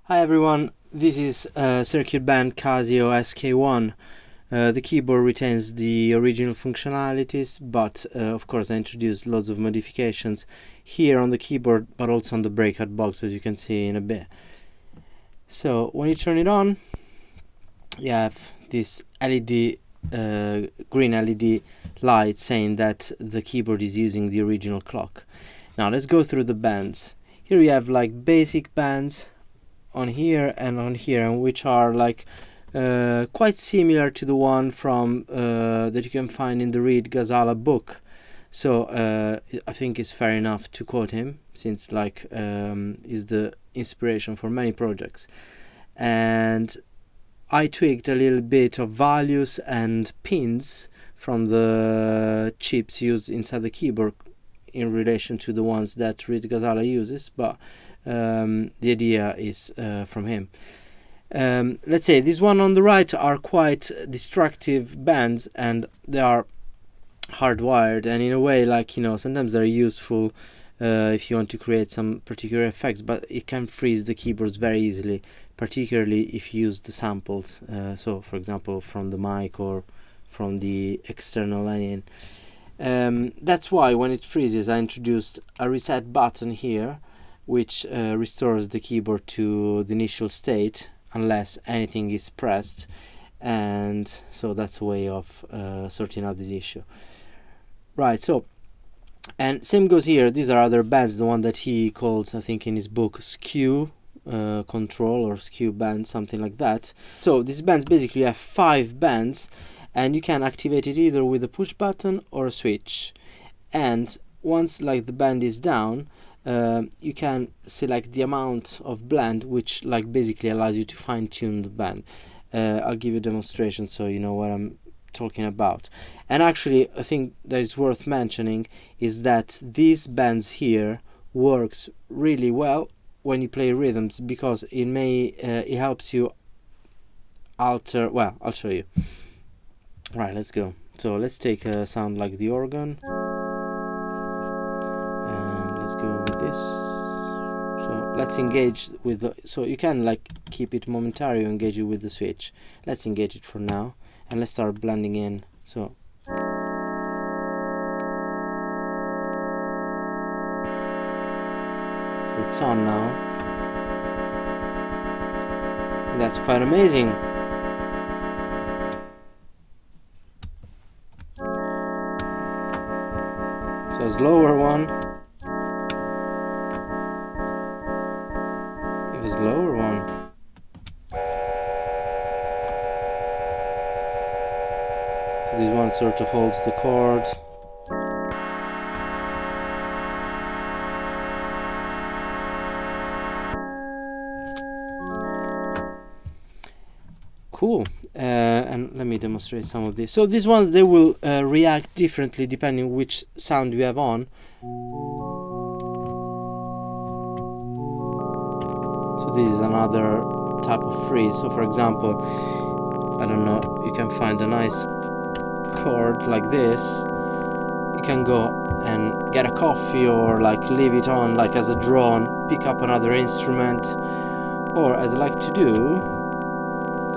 Hi everyone, this is circuit band Casio SK-1. The keyboard retains the original functionalities, but of course I introduced loads of modifications here on the keyboard, but also on the breakout box, as you can see in a bit. So when you turn it on, you have this LED, green LED light saying that the keyboard is using the original clock. Now let's go through the bands. Here we have like basic bands on here, and which are like quite similar to the one from that you can find in the Reed Ghazala book. So I think it's fair enough to quote him, since like is the inspiration for many projects. And I tweaked a little bit of values and pins from the chips used inside the keyboard in relation to the ones that Reed Ghazala uses, but the idea is from him. Let's say this one on the right are quite destructive bands, and they are hardwired, and in a way, like, you know, sometimes they're useful if you want to create some particular effects, but it can freeze the keyboards very easily, particularly if you use the samples, so for example from the mic or from the external line in. That's why when it freezes I introduced a reset button here, which restores the keyboard to the initial state unless anything is pressed, and so that's a way of sorting out this issue. Right, so, and same goes here. These are other bands, the one that he calls, I think in his book, skew control or skew band, something like that. So these bands basically have 5 bands, and you can activate it either with a push button or a switch. And once like the band is down, you can select the amount of blend, which like basically allows you to fine-tune the band. I'll give you a demonstration so you know what I'm talking about. And actually, a thing that is worth mentioning is that these bands here works really well when you play rhythms, because it helps you alter. Well, I'll show you. Right, let's go. So let's take a sound like the organ. Let's go with this. So let's engage with the, so you can like keep it momentarily, engage it with the switch. Let's engage it for now, and let's start blending in. So it's on now. And that's quite amazing. So it's lower one. Lower one. So this one sort of holds the chord. Cool. And let me demonstrate some of this. So these ones, they will react differently depending which sound you have on. So this is another type of freeze. So for example, I don't know, you can find a nice chord like this. You can go and get a coffee, or like leave it on like as a drone, pick up another instrument, or as I like to do,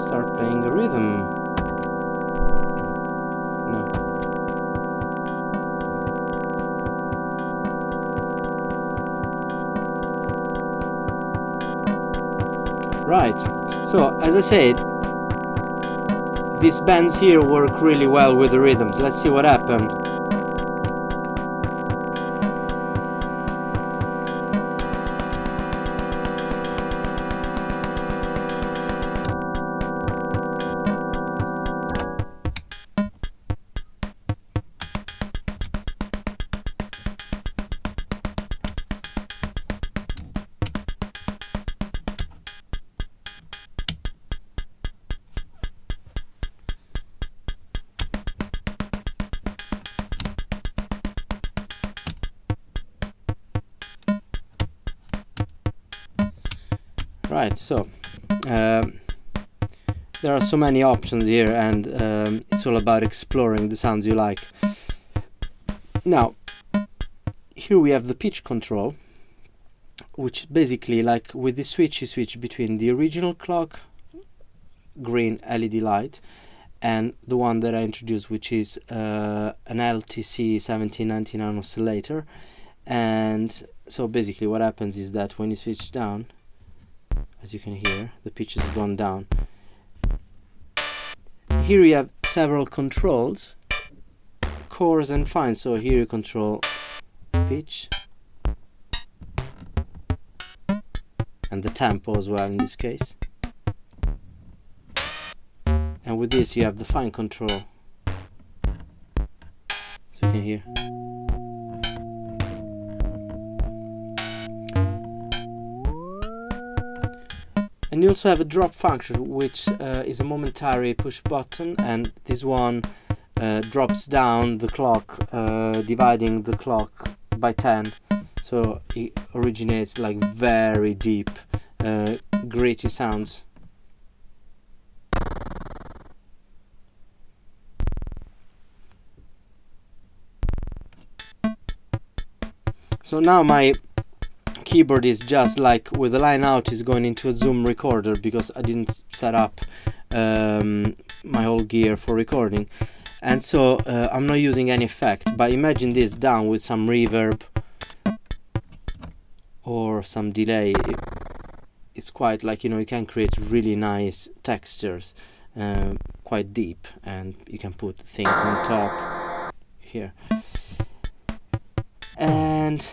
start playing a rhythm. Right, so as I said, these bands here work really well with the rhythms. Let's see what happened. Right, so there are so many options here, and it's all about exploring the sounds you like. Now, here we have the pitch control, which basically, like with the switch, you switch between the original clock green LED light and the one that I introduced, which is an LTC 1799 oscillator. And so basically what happens is that when you switch down, as you can hear, the pitch has gone down. Here you have several controls, coarse and fine. So here you control pitch and the tempo as well in this case. And with this you have the fine control, so you can hear. And you also have a drop function, which is a momentary push button, and this one drops down the clock, dividing the clock by 10, so it originates like very deep, gritty sounds. So now my keyboard is just like with the line out is going into a zoom recorder, because I didn't set up my whole gear for recording, and so I'm not using any effect. But imagine this down with some reverb or some delay. It's quite like, you know, you can create really nice textures, quite deep, and you can put things on top here. And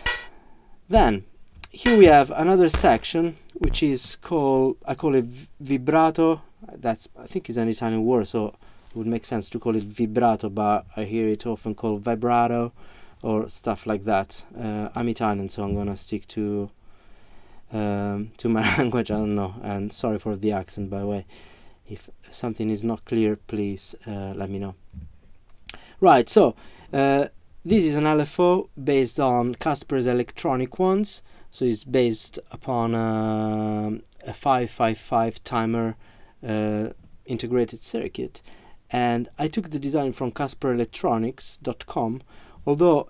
then here we have another section which is called, I call it vibrato. That's, I think, is an Italian word, so it would make sense to call it vibrato, but I hear it often called vibrato or stuff like that. I'm Italian, so I'm gonna stick to my language. I don't know, and sorry for the accent, by the way. If something is not clear, please let me know. Right, so this is an LFO based on Casper's electronic ones, so it's based upon a 555 timer integrated circuit, and I took the design from CasperElectronics.com, although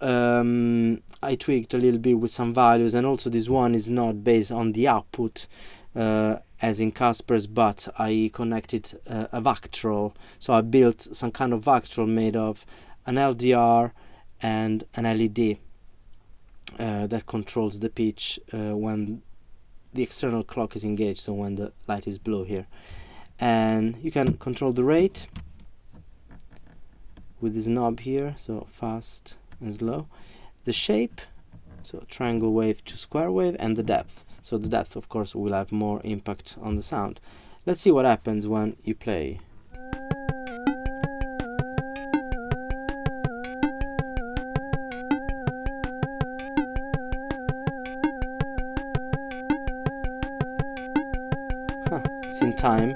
I tweaked a little bit with some values, and also this one is not based on the output as in Casper's, but I connected a Vactrol, so I built some kind of Vactrol made of an LDR and an LED that controls the pitch when the external clock is engaged, so when the light is blue here. And you can control the rate with this knob here, so fast and slow. The shape, so triangle wave to square wave, and the depth. So the depth, of course, will have more impact on the sound. Let's see what happens when you play. It's in time.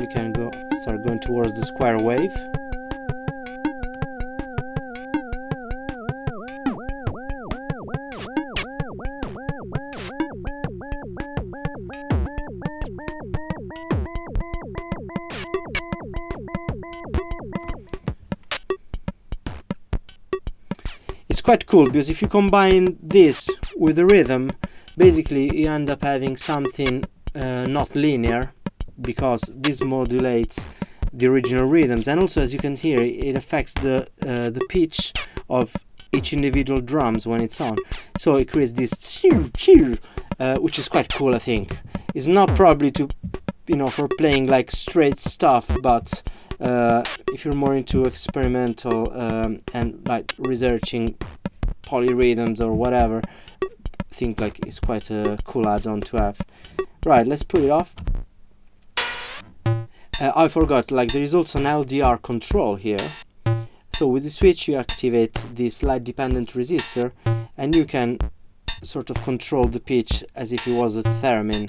You can start going towards the square wave. It's quite cool, because if you combine this with the rhythm, basically you end up having something not linear, because this modulates the original rhythms, and also, as you can hear, it affects the pitch of each individual drums when it's on. So it creates this which is quite cool, I think. It's not probably to, you know, for playing like straight stuff, but if you're more into experimental and like researching polyrhythms or whatever, I think like it's quite a cool add-on to have. Right, let's put it off. I forgot, like there is also an LDR control here. So with the switch you activate this light dependent resistor, and you can sort of control the pitch as if it was a theremin.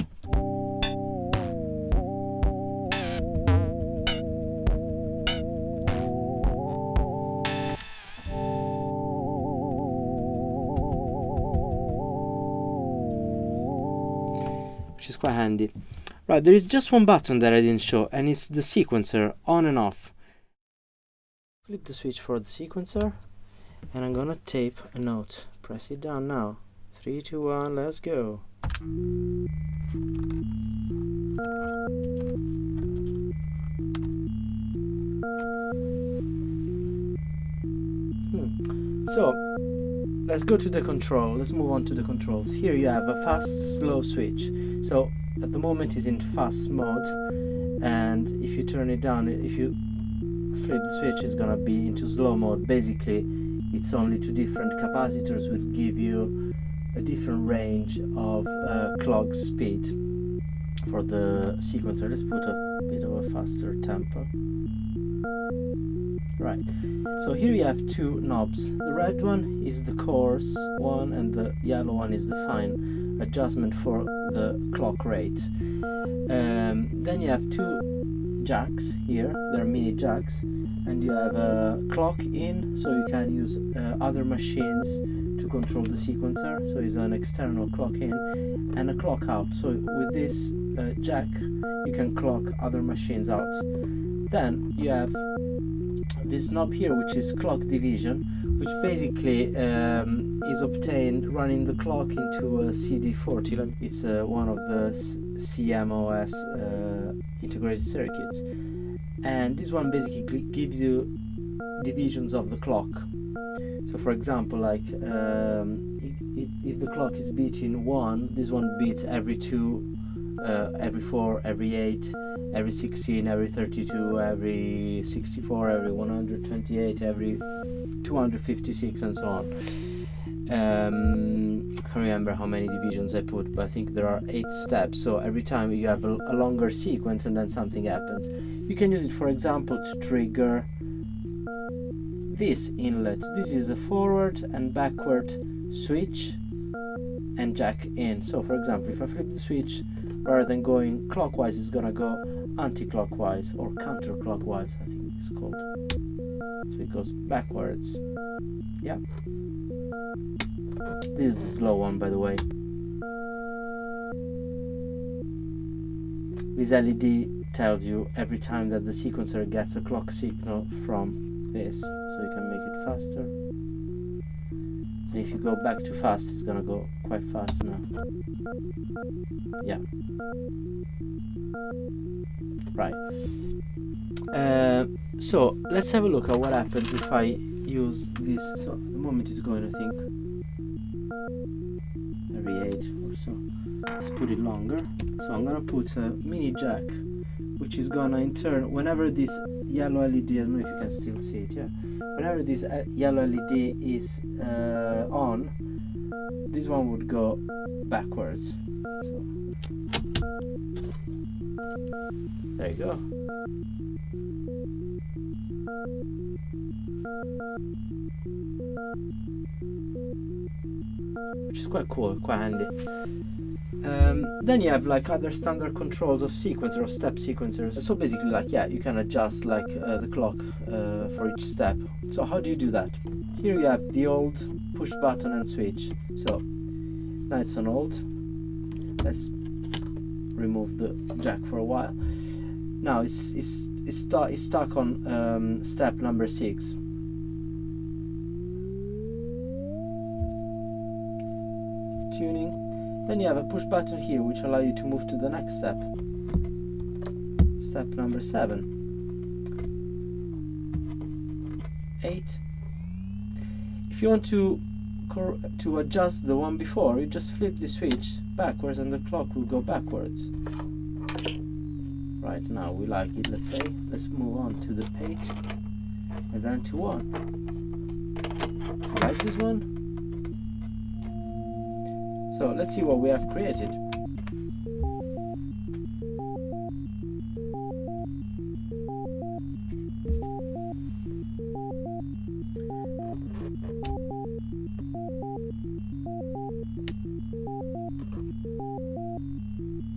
Which is quite handy. Right, there is just one button that I didn't show, and it's the sequencer, on and off. Flip the switch for the sequencer, and I'm gonna tape a note. Press it down now. 3, 2, 1, let's go. So let's go to the control. Let's move on to the controls. Here you have a fast, slow switch. So at the moment it's in fast mode, and if you turn it down, if you flip the switch, it's gonna be into slow mode. Basically, it's only two different capacitors will give you a different range of clock speed for the sequencer. Let's put a bit of a faster tempo. Right, so here you have two knobs. The red one is the coarse one and the yellow one is the fine adjustment for the clock rate. Then you have two jacks here, they're mini jacks, and you have a clock in, so you can use other machines to control the sequencer, so it's an external clock in, and a clock out, so with this jack you can clock other machines out. Then you have this knob here, which is clock division, which basically is obtained running the clock into a CD40. It's one of the CMOS integrated circuits, and this one basically gives you divisions of the clock. So for example, like if the clock is beating 1, this one beats every 2, every 4, every 8, every 16, every 32, every 64, every 128, every 256, and so on. I can't remember how many divisions I put, but I think there are 8 steps, so every time you have a longer sequence and then something happens. You can use it, for example, to trigger this inlet. This is a forward and backward switch and jack in. So for example, if I flip the switch, rather than going clockwise, it's gonna go anti-clockwise or counterclockwise, I think it's called. So it goes backwards. Yeah. This is the slow one, by the way. This LED tells you every time that the sequencer gets a clock signal from this, so you can make it faster. And if you go back too fast, it's gonna go quite fast now. Yeah. Right. So let's have a look at what happens if I use this. So at the moment it's going, I think, every 8 or so. Let's put it longer. So I'm gonna put a mini jack, which is gonna in turn, whenever this yellow LED, I don't know if you can still see it, yeah. Whenever this yellow LED is on, this one would go backwards. So there you go. Which is quite cool, quite handy. Then you have like other standard controls of sequencer, of step sequencers. So basically, like, yeah, you can adjust like the clock for each step. So how do you do that? Here you have the old push button and switch. So now it's on old. Let's remove the jack for a while. Now it's stuck on step number 6. Tuning. Then you have a push button here, which allows you to move to the next step. Step number 7. 8. If you want to adjust the one before, you just flip the switch backwards and the clock will go backwards. Right, now we like it, let's say. Let's move on to the 8 and then to 1. You like this one? So let's see what we have created.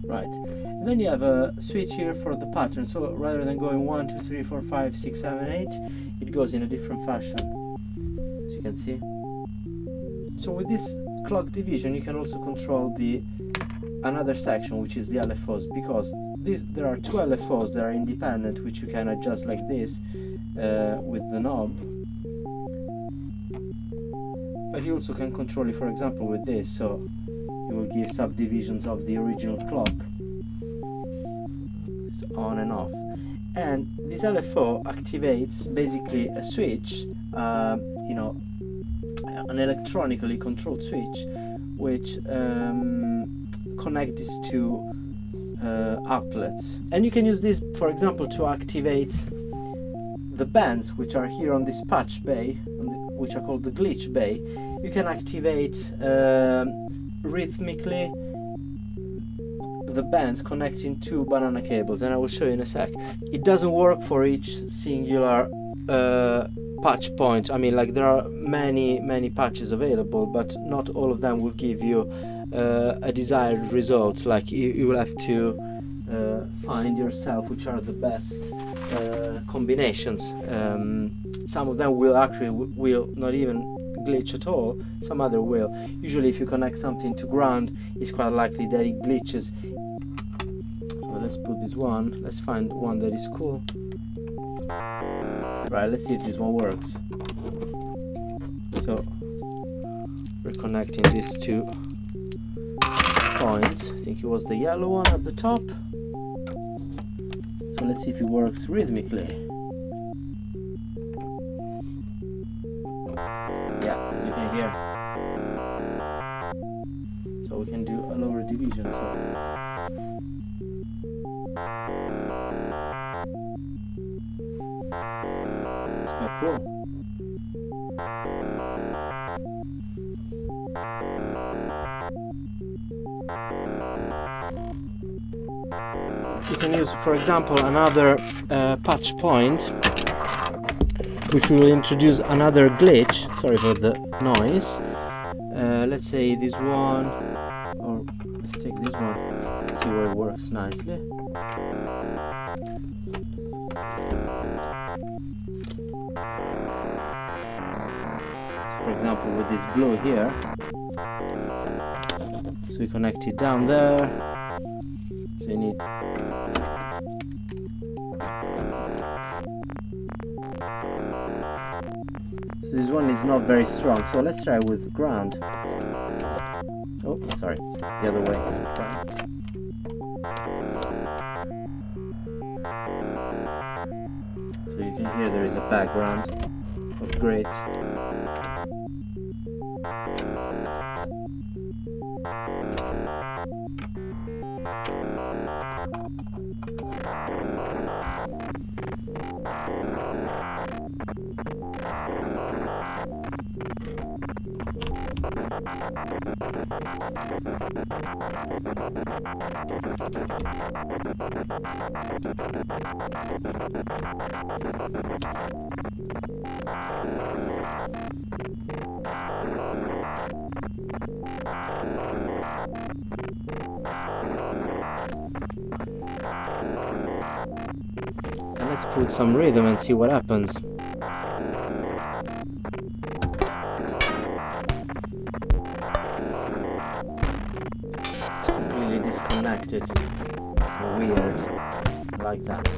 Right, and then you have a switch here for the pattern. So rather than going 1, 2, 3, 4, 5, 6, 7, 8, it goes in a different fashion, as you can see. So with this clock division, you can also control another section, which is the LFOs, because there are 2 LFOs that are independent, which you can adjust like this with the knob. but you also can control it, for example, with this, so it will give subdivisions of the original clock. It's on and off. And this LFO activates basically a switch, you know, an electronically controlled switch, which connects these two outlets. And you can use this, for example, to activate the bands which are here on this patch bay, which are called the glitch bay. You can activate rhythmically the bands connecting two banana cables, and I will show you in a sec. It doesn't work for each singular patch point. I mean, like, there are many patches available, but not all of them will give you a desired result. Like, you will have to find yourself which are the best combinations. Some of them will actually will not even glitch at all, some other will. Usually if you connect something to ground, it's quite likely that it glitches. So let's put this one, let's find one that is cool. Right, let's see if this one works. So we're connecting these two points. I think it was the yellow one at the top. So let's see if it works rhythmically. Yeah, as you can hear. So we can do a lower division. So it's quite cool. You can use, for example, another patch point, which will introduce another glitch. Sorry for the noise. Let's say this one, or let's take this one, see where it works nicely. So for example, with this blue here, so we connect it down there. So you need so this one is not very strong, so let's try with ground. Oh, sorry, the other way. So you can hear there is a background of grit. And let's put some rhythm and see what happens. It's completely disconnected. Weird. I like that.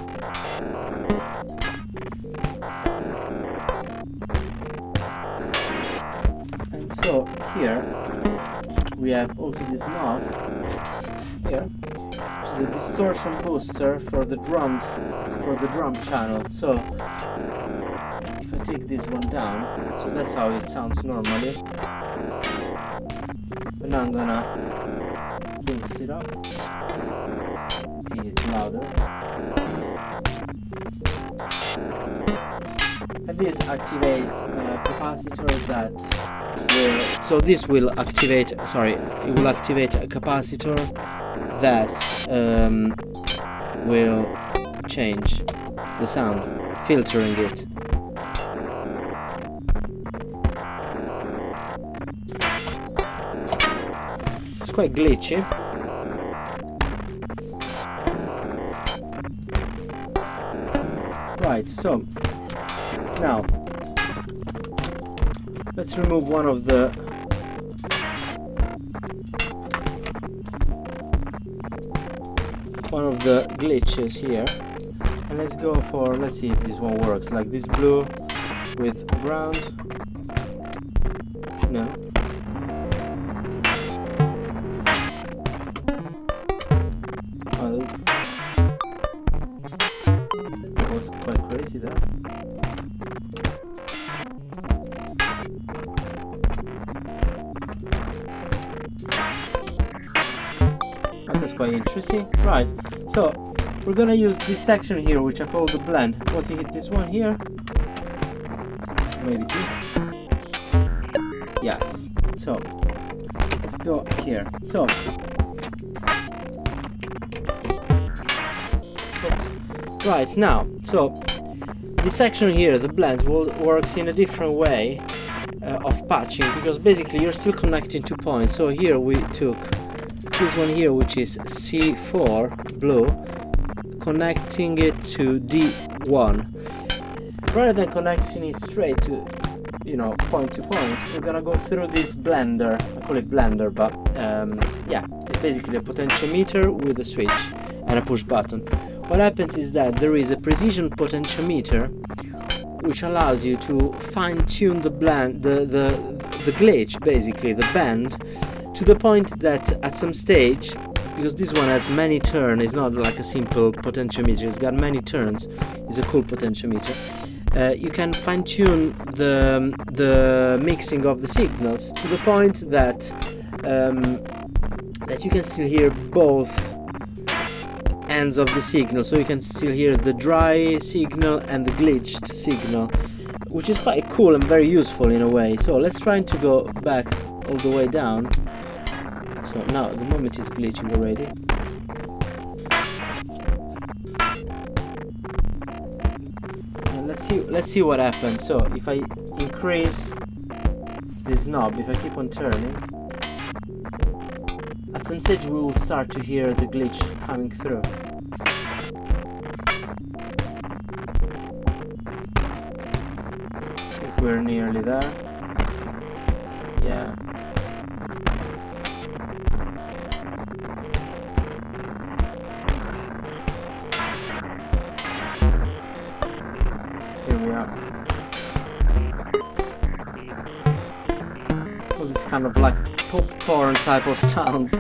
And so here we have also this knob here, which is a distortion booster for the drums, for the drum channel. So if I take this one down, so that's how it sounds normally. But now I'm gonna boost it up. See, it's louder. And this activates a capacitor that will, so this will activate, sorry, it will activate a capacitor that will change the sound, filtering it. It's quite glitchy. Right, so now let's remove one of the glitches here, and let's go for, let's see if this one works, like this blue with ground. No, That's quite interesting. Right, so we're gonna use this section here, which I call the blend. Once you hit this one here, maybe two. Yes. So let's go here. So oops. Right now, so this section here, the blends, works in a different way of patching, because basically you're still connecting 2 points. So here we took this one here, which is C4 blue, connecting it to D1. Rather than connecting it straight to, you know, point to point, we're gonna go through this blender. I call it blender, but yeah, it's basically a potentiometer with a switch and a push button. What happens is that there is a precision potentiometer which allows you to fine-tune the blend, the glitch, basically the bend, to the point that at some stage, because this one has many turns, it's not like a simple potentiometer, it's got many turns, it's a cool potentiometer. You can fine-tune the mixing of the signals to the point that that you can still hear both ends of the signal. So you can still hear the dry signal and the glitched signal, which is quite cool and very useful in a way. So let's try to go back all the way down. So now at the moment it's glitching already. Let's see what happens. So if I increase this knob, if I keep on turning, at some stage we will start to hear the glitch coming through. I think we're nearly there. Yeah. All this kind of like popcorn type of sounds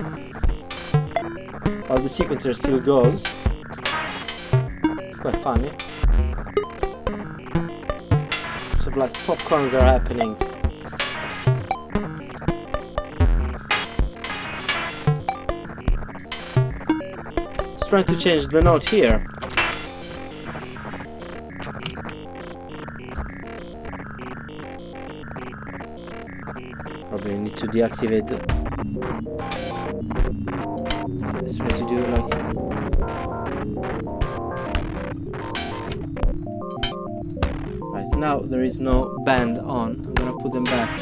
while the sequencer still goes. It's quite funny. Sort of like popcorns are happening. Just trying to change the note here. Probably need to deactivate it. Let's try to do it like... Right, now there is no band on. I'm gonna put them back.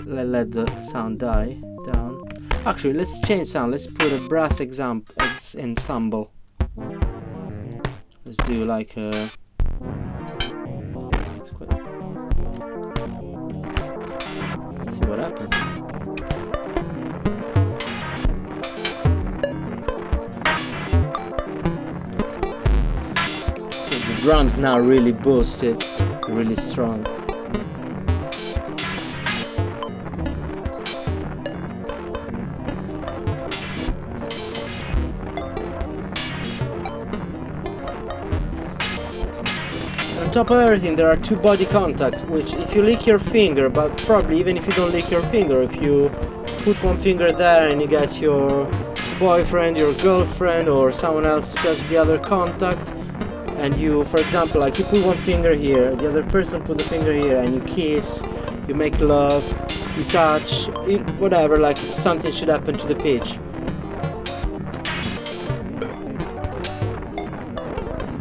Let the sound die down. Actually, let's change sound. Let's put a brass ensemble. Let's do like a... See what happens. So the drums now really boost it, really strong. On top of everything, there are 2 body contacts, which if you lick your finger, but probably even if you don't lick your finger, if you put one finger there and you get your boyfriend, your girlfriend, or someone else to touch the other contact, and you, for example, like you put one finger here, the other person put the finger here, and you kiss, you make love, you touch, whatever, like something should happen to the pitch.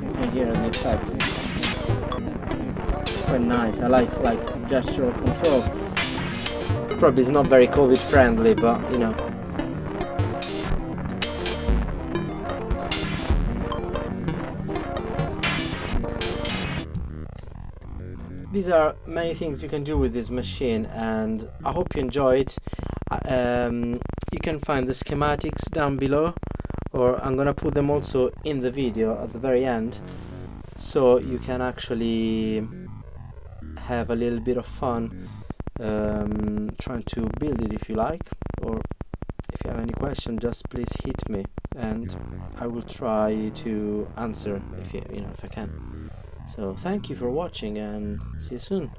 You can hear an excitement. Quite nice. I like gestural control. Probably it's not very COVID friendly, but you know. These are many things you can do with this machine, and I hope you enjoy it. You can find the schematics down below, or I'm gonna put them also in the video at the very end, so you can actually have a little bit of fun trying to build it if you like, or if you have any question, just please hit me and I will try to answer if I can. So thank you for watching and see you soon.